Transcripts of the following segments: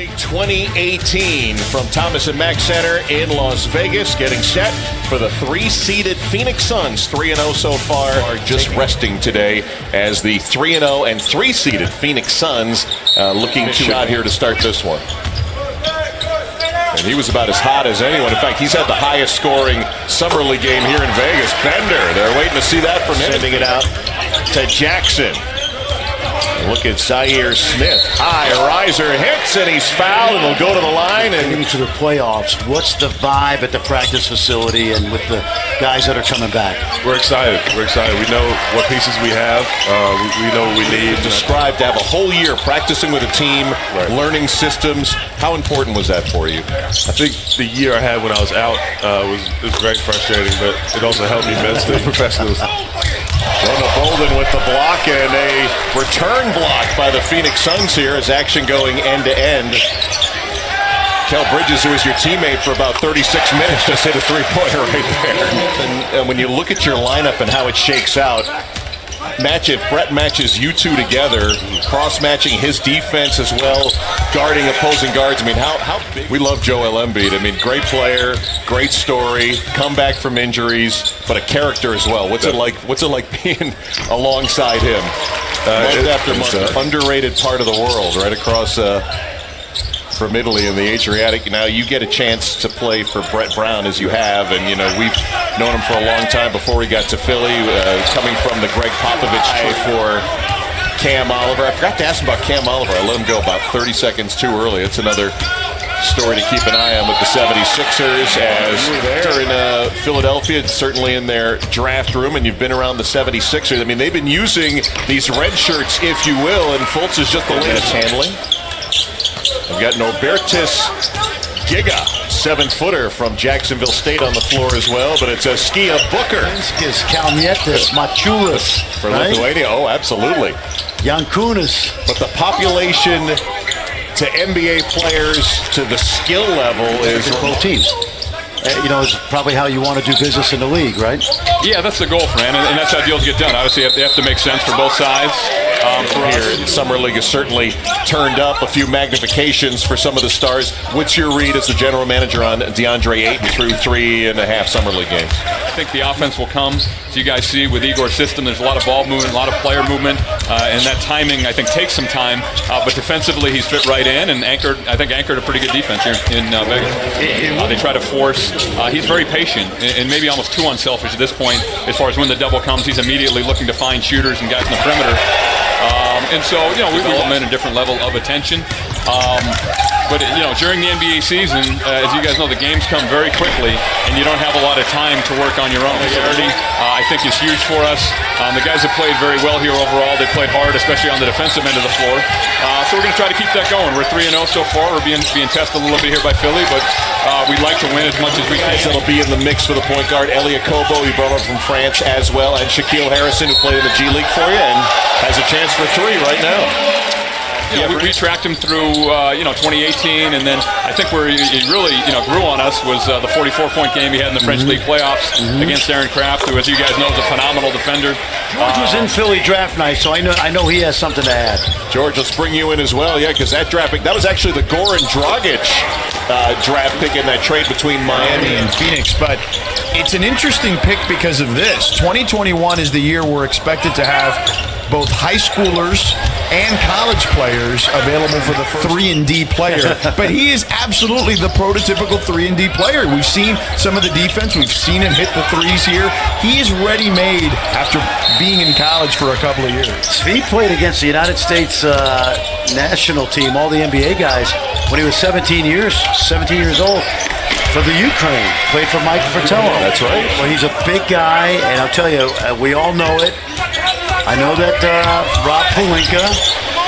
League 2018 from Thomas and Mack Center in Las Vegas, getting set for the three-seeded Phoenix Suns. 3-0 so far, are just resting today as the 3-0 and three-seeded Phoenix Suns looking to shot here to start this one. And he was about as hot as anyone. In fact, he's had the highest scoring Summer League game here in Vegas. Bender, they're waiting to see that from him. Sending it out to Jackson. Look at Zaire Smith. High riser hits, and he's fouled, and he'll go to the line. And into the playoffs, what's the vibe at the practice facility and with the guys that are coming back? We're excited. We're excited. We know what pieces we have. We know what we need. Described to have a whole year practicing with a team, learning systems. How important was that for you? I think the year I had when I was out was very frustrating, but it also helped me mentally. Professionals. Jonah Bolden with the block, and a return block by the Phoenix Suns here as action going end to end. Kel Bridges, who was your teammate for about 36 minutes, just hit a three-pointer right there. And when you look at your lineup and how it shakes out, if Brett matches you two together, cross-matching his defense as well, guarding opposing guards. I mean, how big? We love Joel Embiid. I mean, great player, great story, comeback from injuries, but a character as well. What's it like being alongside him? Month after month, underrated part of the world, right across from Italy in the Adriatic. Now you get a chance to play for Brett Brown as you have, and you know we've known him for a long time before he got to Philly, coming from the Greg Popovich trade for Cam Oliver. I forgot to ask him about Cam Oliver. I let him go about 30 seconds too early. It's another story to keep an eye on with the 76ers as they're in Philadelphia, certainly in their draft room, and you've been around the 76ers. I mean, they've been using these red shirts, if you will, and Fultz is just the latest handling. We've got Nobertis Giga, 7-footer from Jacksonville State on the floor as well, but it's a Skia Booker. Kalnietis, Machulis. For Lithuania, oh, absolutely. Yankunis. But the population to NBA players to the skill level is both teams. You know, it's probably how you want to do business in the league, right? Yeah, that's the goal, Fran, and that's how deals get done. Obviously, they have to make sense for both sides. Here, Summer League has certainly turned up a few magnifications for some of the stars. What's your read as the general manager on DeAndre Ayton through 3.5 Summer League games? I think the offense will come. As you guys see with Igor's system, there's a lot of ball movement, a lot of player movement, and that timing, I think, takes some time. But defensively, he's fit right in and anchored a pretty good defense here in Vegas. They try to force. He's very patient and maybe almost too unselfish at this point as far as when the double comes. He's immediately looking to find shooters and guys in the perimeter. And so, you know, we will in a different level of attention. But, you know, during the NBA season, as you guys know, the games come very quickly, and you don't have a lot of time to work on your own. Clarity, I think, is huge for us. The guys have played very well here overall. They played hard, especially on the defensive end of the floor. So we're going to try to keep that going. We're 3-0 so far. We're being tested a little bit here by Philly, but we'd like to win as much as we can. That'll be in the mix for the point guard. Elia Kobo, he brought up from France as well, and Shaquille Harrison, who played in the G League for you and has a chance for 3 right now. You know, we tracked him through, 2018, and then I think where he really, grew on us was the 44-point game he had in the French League playoffs against Aaron Craft, who, as you guys know, is a phenomenal defender. George was in Philly draft night, so I know he has something to add. George, let's bring you in as well, because that draft pick, that was actually the Goran Dragic draft pick in that trade between Miami and Phoenix, but it's an interesting pick because of this. 2021 is the year we're expected to have both high schoolers and college players available for the 3-and-D player. But he is absolutely the prototypical 3-and-D player. We've seen some of the defense. We've seen him hit the threes here. He is ready-made after being in college for a couple of years. Svi played against the United States national team, all the NBA guys, when he was 17 years old. For the Ukraine, played for Mike Fratello. That's right. Well, he's a big guy, and I'll tell you, we all know it. I know that Rob Pelinka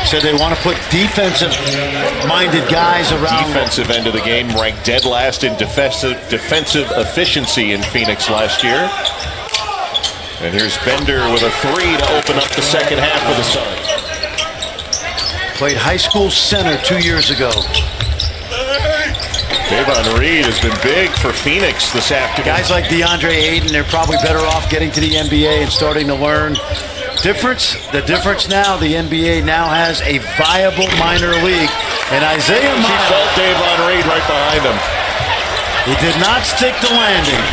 said they want to put defensive-minded guys around. Defensive end of the game, ranked dead last in defensive efficiency in Phoenix last year. And here's Bender with a 3 to open up the second half for the Suns. Played high school center 2 years ago. Davon Reed has been big for Phoenix this afternoon. Guys like DeAndre Ayton, they're probably better off getting to the NBA and starting to learn. The difference now, the NBA now has a viable minor league And Isaiah He Miles, felt Davon Reed right behind him. he did not stick the landing.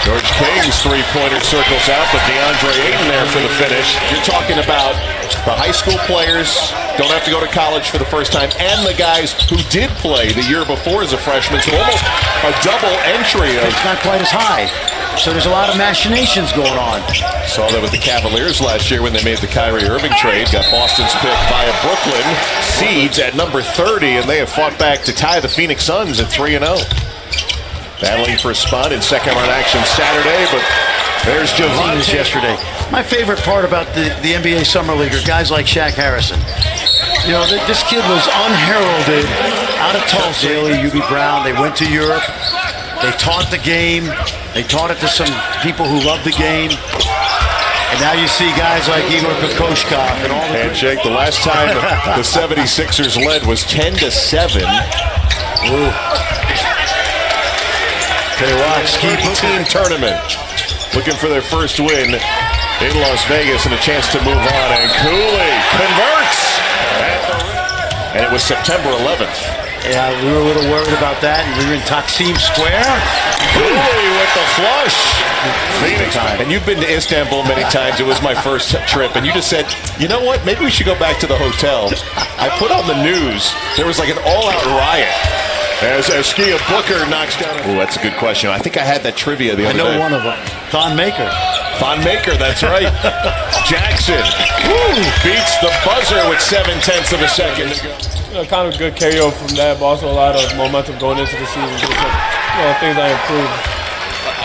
George King's three-pointer circles out, but DeAndre Ayton there for the finish. You're talking about the high school players don't have to go to college for the first time, and the guys who did play the year before as a freshman, so almost a double entry of. It's not quite as high. So there's a lot of machinations going on. Saw that with the Cavaliers last year when they made the Kyrie Irving trade. Got Boston's pick via Brooklyn. Seeds at number 30, and they have fought back to tie the Phoenix Suns at 3-0. Battling for a spot in second-round action Saturday, but there's Javante yesterday. My favorite part about the NBA Summer League are guys like Shaq Harrison. You know, this kid was unheralded out of Tulsa. Daly, UB Brown, they went to Europe. They taught the game. They taught it to some people who love the game. And now you see guys like Igor Kokoshkov and all the handshake. The last time the 76ers led was 10-7. Ooh. Tell you what, ski team tournament. Looking for their first win in Las Vegas and a chance to move on. And Cooley converts. And it was September 11th. Yeah, we were a little worried about that. We were in Taksim Square. Cooley with the flush. Phoenix. And you've been to Istanbul many times. It was my first trip. And you just said, you know what? Maybe we should go back to the hotel. I put on the news. There was like an all-out riot. As Skia Booker knocks down. Oh, that's a good question. I think I had that trivia the other day. I know one of them. Thon Maker. Thon Maker, that's right. Jackson beats the buzzer with 0.7 of a second to go. You know, kind of good carryover from that, but also a lot of momentum going into the season. Just, you know, things I improved.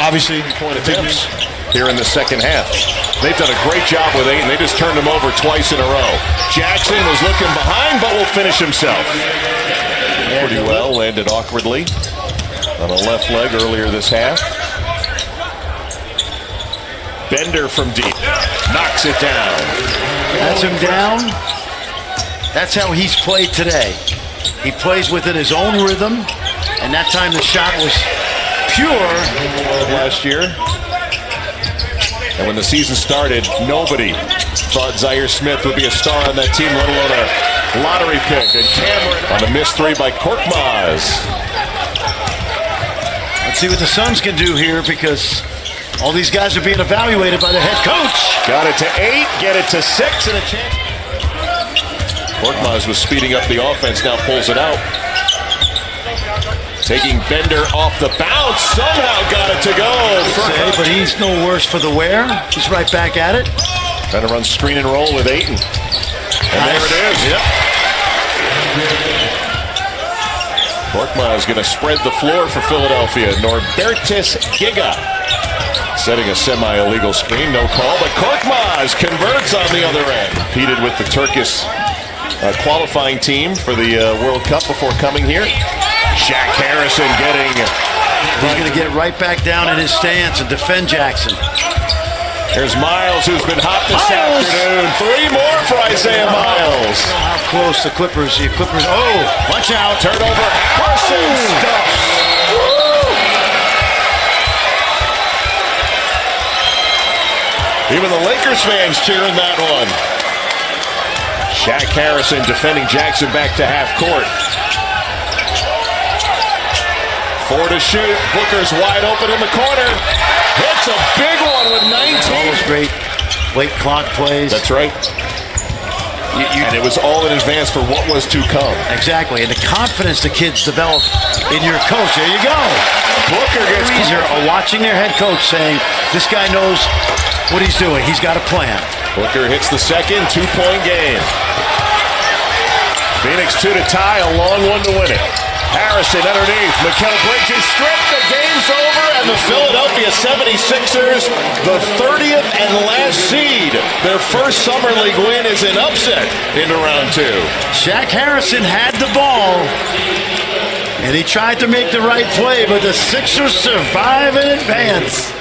Obviously, point attempts here in the second half. They've done a great job with Ayton. They just turned him over twice in a row. Jackson was looking behind, but will finish himself. Pretty well, landed awkwardly on a left leg earlier this half. Bender from deep, knocks it down. That's him down. That's how he's played today. He plays within his own rhythm, and that time the shot was pure. Last year. And when the season started, nobody thought Zaire Smith would be a star on that team, let alone a lottery pick. And Cameron on a missed three by Korkmaz. Let's see what the Suns can do here, because all these guys are being evaluated by the head coach. Got it to 8, get it to 6, and a chance. Korkmaz was speeding up the offense, now pulls it out. Taking Bender off the bounce, somehow got it to go. But he's no worse for the wear. He's right back at it. Trying to run screen and roll with Ayton. And there it is. Yep. Korkmaz going to spread the floor for Philadelphia. Norbertus Giga setting a semi-illegal screen, no call, but Korkmaz converts on the other end. Competed with the Turkish qualifying team for the World Cup before coming here. Shaq Harrison getting... He's going to get right back down in his stance and defend Jackson. There's Miles, who's been hot this afternoon. 3 more for Isaiah Miles. How close the Clippers. Oh, watch out. Turnover. Harrison stuffs. Even the Lakers fans cheering that one. Shaq Harrison defending Jackson back to half court. 4 to shoot. Booker's wide open in the corner. Hits a big one with 19. Almost great late clock plays. That's right. And it was all in advance for what was to come. Exactly. And the confidence the kids develop in your coach. There you go. Booker gets watching their head coach saying, this guy knows what he's doing. He's got a plan. Booker hits the second 2-point game. Phoenix 2 to tie, a long one to win it. Harrison underneath. Mikal Bridges stripped. The game's over, and the Philadelphia 76ers, the 30th and last seed. Their first Summer League win is an upset into round 2. Shaq Harrison had the ball, and he tried to make the right play, but the Sixers survive and advance.